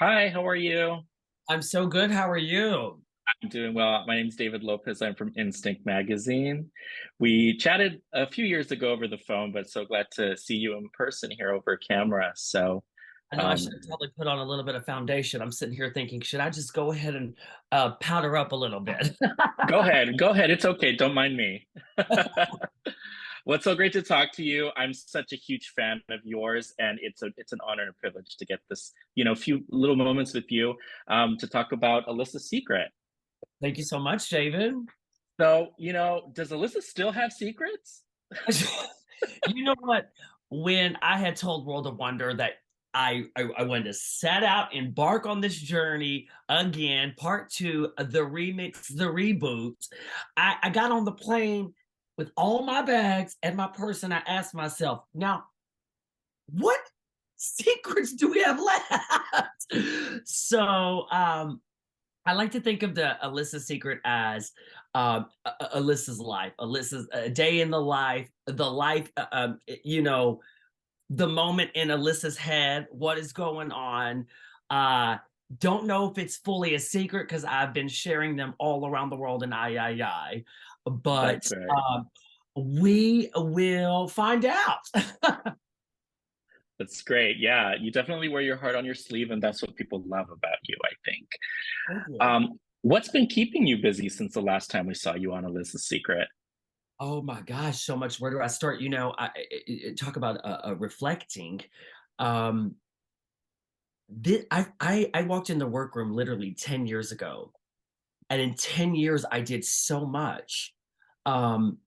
Hi, how are you? I'm so good. How are you? I'm doing well. My name's David Lopez. I'm from Instinct Magazine. We chatted a few years ago over the phone, but so glad to see you in person here over camera. I know I should Um, have probably put on a little bit of foundation. I'm sitting here thinking, should I just go ahead and powder up a little bit? Go ahead, go ahead. It's okay. Don't mind me. Well, it's so great to talk to you. I'm such a huge fan of yours, and it's an honor and a privilege to get this, few little moments with you to talk about Alyssa's Secret. Thank you so much, David. So, does Alyssa still have secrets? You know what? When I had told World of Wonder that I wanted to set out, embark on this journey again, part two, the remix, the reboot, I got on the plane with all my bags and my purse, and I asked myself, now, what secrets do we have left? So I like to think of the Alyssa Secret as Alyssa's life, Alyssa's day in the life, the moment in Alyssa's head, what is going on. Uh, don't know if it's fully a secret because I've been sharing them all around the world and I. But That's right. we will find out. That's great. Yeah, you definitely wear your heart on your sleeve, and that's what people love about you, I think. Thank you. What's been keeping you busy since the last time we saw you on Alyssa's Secret? Oh my gosh, so much. Where do I start? Talk about reflecting. Um, I walked in the workroom literally 10 years ago, and in 10 years, I did so much. Um,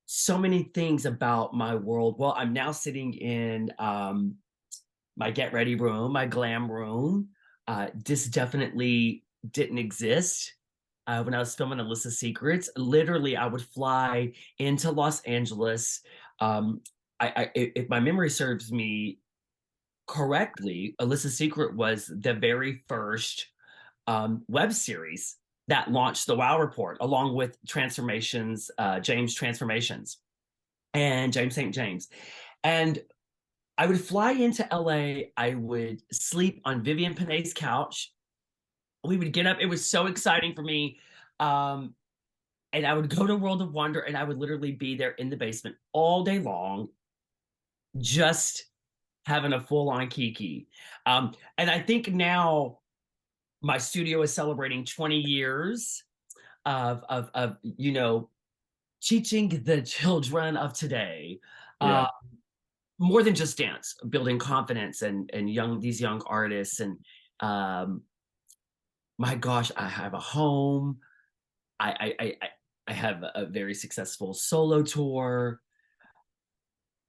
so many things about my world. Well, I'm now sitting in my get ready room, my glam room. This definitely didn't exist when I was filming Alyssa Secrets. Literally, I would fly into Los Angeles. If my memory serves me correctly, Alyssa Secret was the very first web series that launched the Wow Report, along with Transformations, James Transformations, and James St. James. And I would fly into LA. I would sleep on Vivian Panay's couch. We would get up. It was so exciting for me. Um, and I would go to World of Wonder and I would literally be there in the basement all day long, just having a full on kiki. And I think now my studio is celebrating 20 years of teaching the children of today. Uh, Yeah, More than just dance, building confidence and these young artists. And um, my gosh, I have a home. I have a very successful solo tour.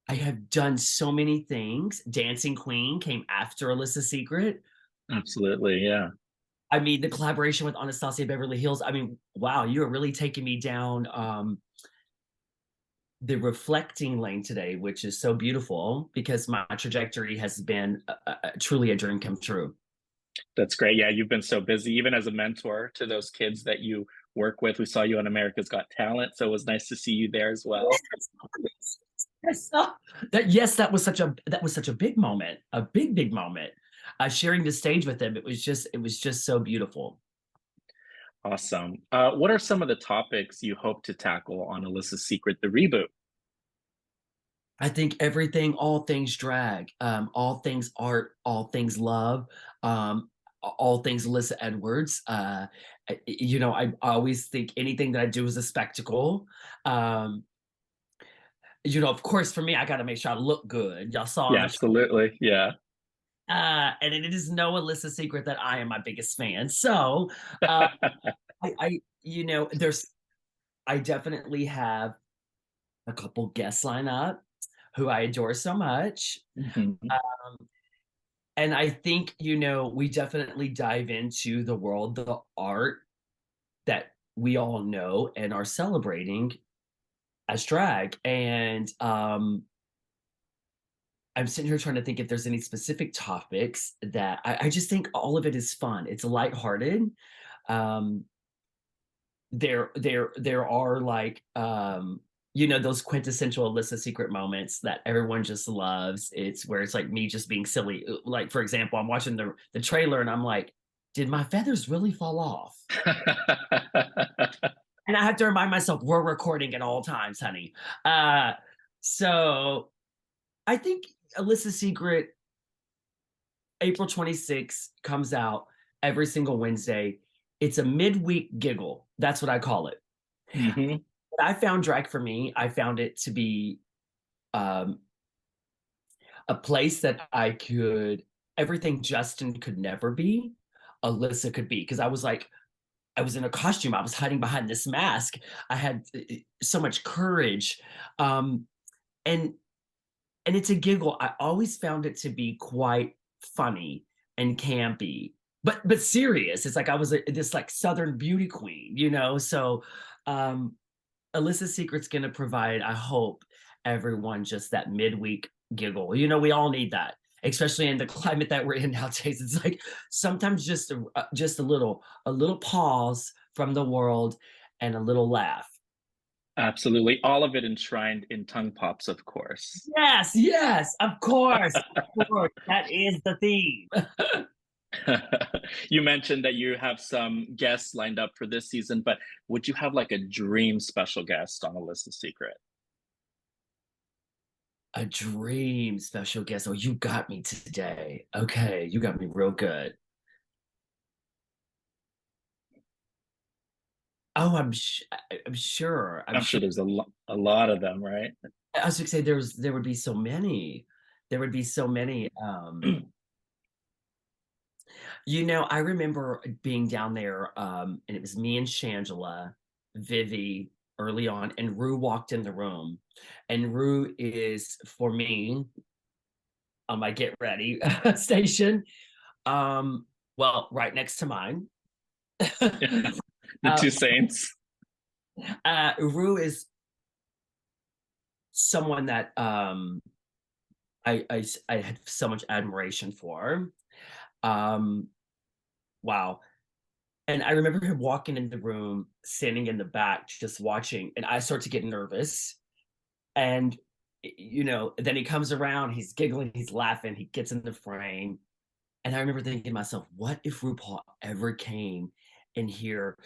I have done so many things. Dancing Queen came after Alyssa Secret. absolutely. Yeah. I mean, the collaboration with Anastasia Beverly Hills. I mean, wow, you're really taking me down the reflecting lane today, which is so beautiful because my trajectory has been truly a dream come true. That's great. Yeah, you've been so busy, even as a mentor to those kids that you work with. We saw you on America's Got Talent, so it was nice to see you there as well. Yes, that was such a big moment, a big moment. Sharing the stage with them, it was just so beautiful. Awesome. What are some of the topics you hope to tackle on Alyssa's Secret, the reboot? I think everything, all things drag, all things art, all things love, all things Alyssa Edwards. I always think anything that I do is a spectacle. Um, of course, for me, I got to make sure I look good. Y'all saw Yeah, the absolutely. Yeah. and it is no Alyssa secret that I am my biggest fan. So, uh, there's, I definitely have a couple guests line up who I adore so much. Mhm. And I think, we definitely dive into the world, the art that we all know and are celebrating as drag. And I'm sitting here trying to think if there's any specific topics that I just think all of it is fun. It's lighthearted. Um, there are like you know, those quintessential Alyssa Secret moments that everyone just loves. It's where it's like me just being silly. Like, for example, I'm watching the trailer and I'm like, did my feathers really fall off? And I have to remind myself we're recording at all times, honey. Uh, so I think Alyssa Secret, April 26th, comes out every single Wednesday. It's a midweek giggle. That's what I call it. Hmm. I found drag for me, I found it to be um, a place that I could, everything Justin could never be, Alyssa could be. Because I was like, I was in a costume, I was hiding behind this mask. I had so much courage. Um, and and it's a giggle. I always found it to be quite funny and campy, but serious. It's like I was this like Southern beauty queen, you know. So um, Alyssa Secret's gonna provide, I hope, everyone just that midweek giggle. You know, we all need that, especially in the climate that we're in nowadays. It's like sometimes just a little pause from the world and a little laugh. Absolutely. All of it enshrined in tongue pops, of course. Yes, yes, of course, that is the theme. You mentioned that you have some guests lined up for this season, but would you have like a dream special guest on Alyssa Secret? A dream special guest. Oh, you got me today. Okay, you got me real good. Oh, I'm sure. I'm I'm sure sure. there's a lot of them, right? I was gonna say there would be so many. There would be so many. You know, I remember being down there, and it was me and Shangela, Vivi, early on, and Rue walked in the room. And Rue is, for me, on my get ready station. Well, right next to mine. The uh, two saints. Rue is someone that I had so much admiration for. Um, wow. And I remember him walking in the room, standing in the back, just watching, and I start to get nervous. And you know, then he comes around, he's giggling, he's laughing, he gets in the frame. And I remember thinking to myself, what if RuPaul ever came in here?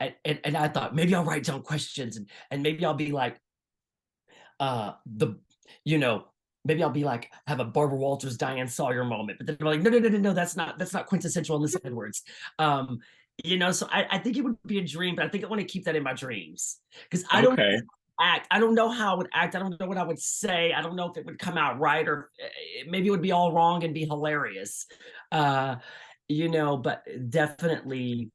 And I thought maybe I'll write down questions and maybe I'll be like, the you know, maybe I'll be like have a Barbara Walters Diane Sawyer moment, but then I'm like no, that's not quintessential Alyssa Edwards. um you know, so I think it would be a dream, but I think I want to keep that in my dreams because I don't Okay. act, I don't know how I would act, I don't know what I would say, I don't know if it would come out right or maybe it would be all wrong and be hilarious. uh you know, but definitely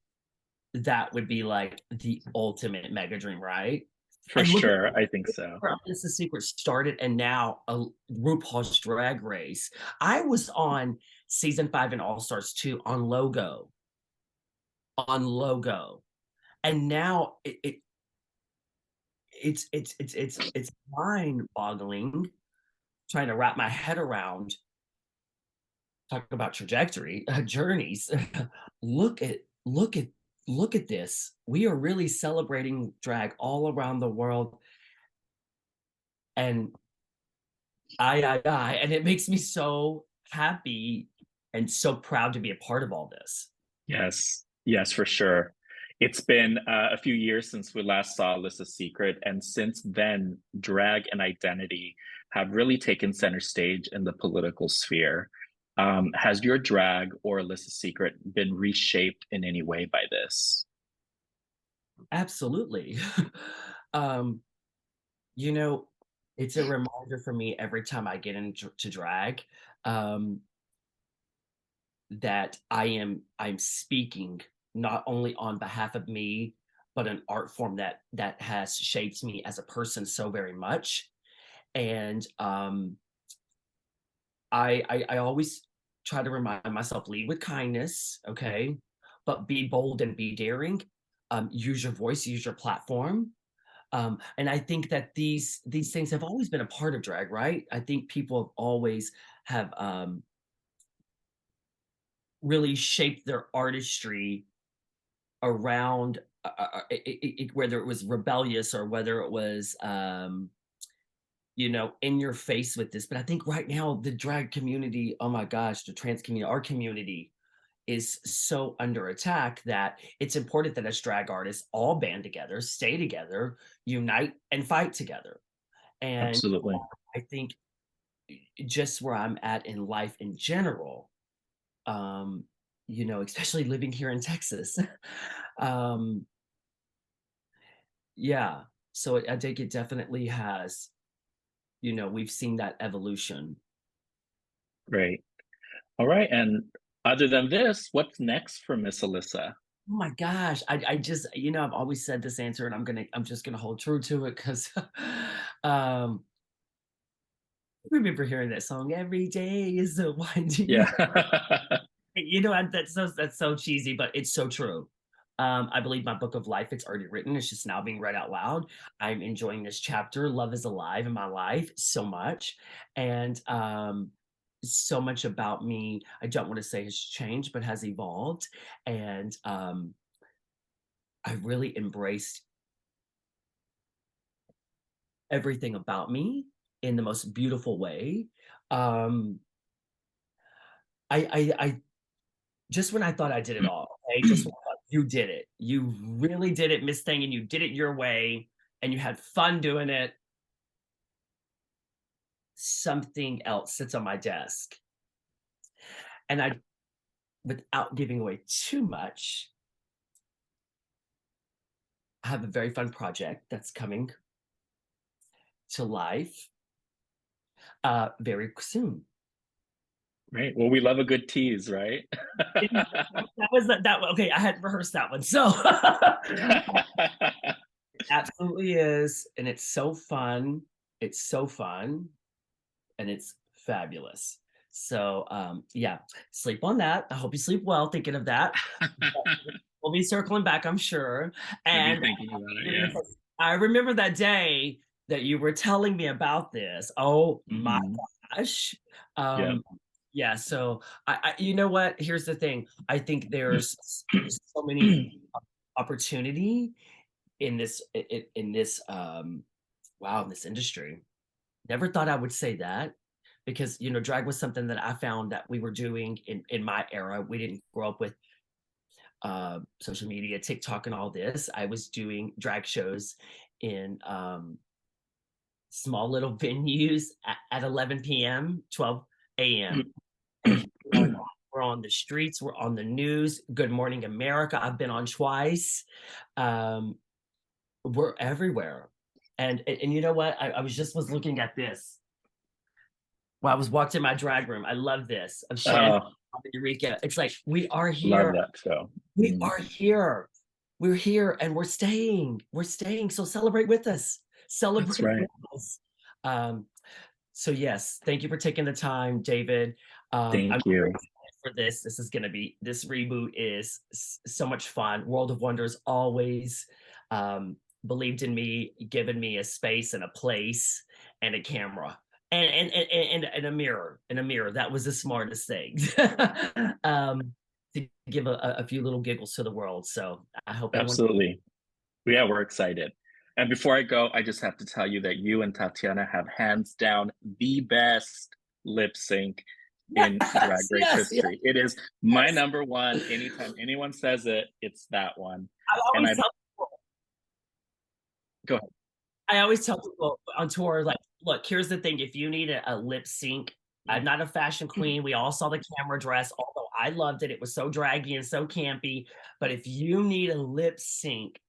that would be like the ultimate mega dream, right? For And look at sure. I think so. where Alyssa Secret started and now RuPaul's Drag Race. I was on season 5 in All Stars 2 on Logo. And now it's mind-boggling trying to wrap my head around talk about trajectory, journeys. look at look at look at this. We are really celebrating drag all around the world and and it makes me so happy and so proud to be a part of all this. Yes. Yes, for sure. It's been a few years since we last saw Alyssa's Secret, and since then, drag and identity have really taken center stage in the political sphere. Has your drag or Alyssa's Secret been reshaped in any way by this? Absolutely. um, you know, it's a reminder for me every time I get into drag, um, that I'm speaking not only on behalf of me, but an art form that has shaped me as a person so very much. And I always try to remind myself, lead with kindness, okay, but be bold and be daring. Use your voice, use your platform. And I think that these things have always been a part of drag, right? I think people have always have really shaped their artistry around whether it was rebellious or whether it was in your face with this. But I think right now the drag community, oh my gosh, the trans community, our community is so under attack that it's important that as drag artists all band together, stay together, unite, and fight together. And Absolutely. I think just where I'm at in life in general, especially living here in Texas. um, yeah. So I think it definitely has, we've seen that evolution. Great. All right. And other than this, what's next for Miss Alyssa? Oh my gosh. I just, I've always said this answer and I'm just gonna hold true to it because I remember hearing that song every day is a winding. Yeah. That's so cheesy, but it's so true. I believe my book of life, it's already written. It's just now being read out loud. I'm enjoying this chapter. Love is alive in my life so much. And so much about me, I don't want to say has changed, but has evolved. And I really embraced everything about me in the most beautiful way. Um, I just when I thought I did it all, okay, just when I thought you did it, you really did it, Miss Thing, and you did it your way, and you had fun doing it. Something else sits on my desk, and without giving away too much, I have a very fun project that's coming to life very soon. Right. Well, we love a good tease, right? That okay. I hadn't rehearsed that one, so absolutely is, and it's so fun. It's so fun, and it's fabulous. So yeah, sleep on that. I hope you sleep well thinking of that. We'll be circling back, I'm sure. I'd be And thinking about it, yeah. I remember that day that you were telling me about this. Oh my Hmm. gosh. Yeah. Yeah, so you know what? Here's the thing. I think there's so many opportunity in this wow, in this industry. Never thought I would say that because drag was something that I found that we were doing in my era. We didn't grow up with social media, TikTok, and all this. I was doing drag shows in small little venues at 11 p.m., 12 a.m. And we're on the streets, we're on the news. Good Morning America, I've been on twice. Um, we're everywhere. And you know what? I was looking at this while I was walked in my drag room. I love this of Shannon Oh, Eureka. It's like we are love here. that show. We Mm, are here. We're here and we're staying. We're staying. So celebrate with us. that's Celebrate right. with us. Um, so yes, thank you for taking the time, David. I'm Thank you. excited for this. This reboot is so much fun. World of Wonders always um, believed in me, given me a space and a place and a camera and a mirror and a mirror. That was the smartest thing. To give a few little giggles to the world. So I hope everyone. Absolutely. Yeah, we're excited. And before I go, I just have to tell you that you and Tatiana have hands down the best lip sync in Drag Yes, Race yes, yes, history. It is my yes. number one. Anytime anyone says it, it's that one. I And always tell people, go ahead. I always tell people on tour, like, look, here's the thing. If you need a lip sync, I'm not a fashion queen. We all saw the camera dress, although I loved it. It was so draggy and so campy. But if you need a lip sync,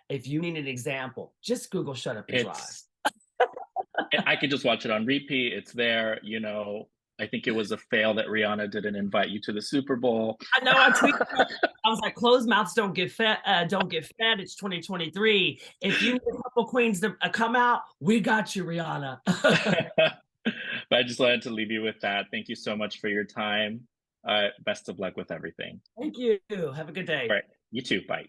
if you need an example, just Google Shut Up and Drive. It's I could just watch it on repeat. It's there, you know. I think it was a fail that Rihanna didn't invite you to the Super Bowl. I know I tweeted. I was like, closed mouths don't get fed. Don't get fed. It's 2023. If you need a couple queens to come out, we got you, Rihanna. But I just wanted to leave you with that. Thank you so much for your time. Best of luck with everything. Thank you. Have a good All day. right. You too. Bye.